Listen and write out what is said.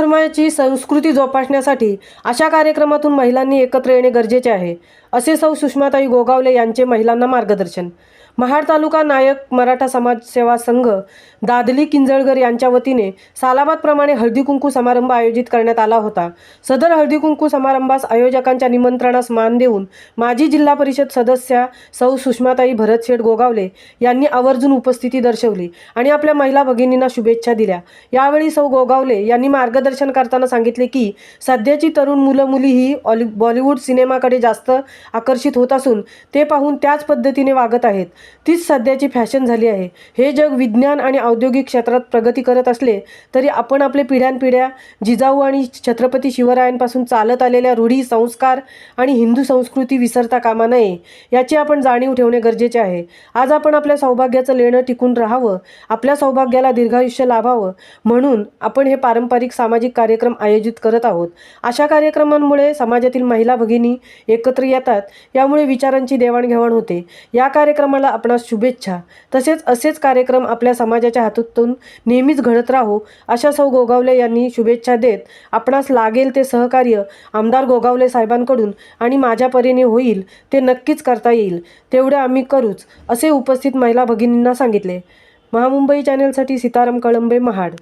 धर्माची संस्कृती जोपासण्यासाठी अशा कार्यक्रमातून महिलांनी एकत्र येणे गरजेचे आहे, असे सौ सुषमाताई गोगावले यांचे महिलांना मार्गदर्शन. महाड तालुका नायक मराठा समाज सेवा संघ दादली किंजळगर यांच्या वतीने सालाबादप्रमाणे हळदी कुंकू समारंभ आयोजित करण्यात आला होता. सदर हळदी कुंकू समारंभास आयोजकांच्या निमंत्रणास मान देऊन माजी जिल्हा परिषद सदस्या सौ सुषमाताई भरतशेठ गोगावले यांनी आवर्जून उपस्थिती दर्शवली आणि आपल्या महिला भगिनींना शुभेच्छा दिल्या. यावेळी सौ गोगावले यांनी मार्गदर्शन करताना सांगितले की सध्याची तरुण मुलं मुली ही बॉलिवूड सिनेमाकडे जास्त आकर्षित होत असून ते पाहून त्याच पद्धतीने वागत आहेत. तीच सध्याची फॅशन झाली आहे. हे जग विज्ञान आणि औद्योगिक क्षेत्रात प्रगती करत असले तरी आपण आपले पिढ्यानपिढ्या जिजाऊ आणि छत्रपती शिवरायांपासून चालत आलेल्या रूढी, संस्कार आणि हिंदू संस्कृती विसरता कामा नये याची आपण जाणीव ठेवणे गरजेचे आहे. आज आपण आपल्या सौभाग्याचं लेणं टिकून राहावं, आपल्या सौभाग्याला दीर्घायुष्य लाभावं म्हणून आपण हे पारंपरिक सामाजिक कार्यक्रम आयोजित करत आहोत. अशा कार्यक्रमांमुळे समाजातील महिला भगिनी एकत्र येतात, यामुळे विचारांची देवाणघेवाण होते. या कार्यक्रमाला आपणास शुभेच्छा. तसेच असेच कार्यक्रम आपल्या समाजाच्या हातून नेहमीच घडत राहो अशा सौ गोगावले यांनी शुभेच्छा देत आपणास लागेल ते सहकार्य आमदार गोगावले साहेबांकडून आणि माझ्या परीने होईल ते नक्कीच करता येईल तेवढे आम्ही करूच, असे उपस्थित महिला भगिनींना सांगितले. महामुंबई चॅनलसाठी सीताराम कळंबे, महाड.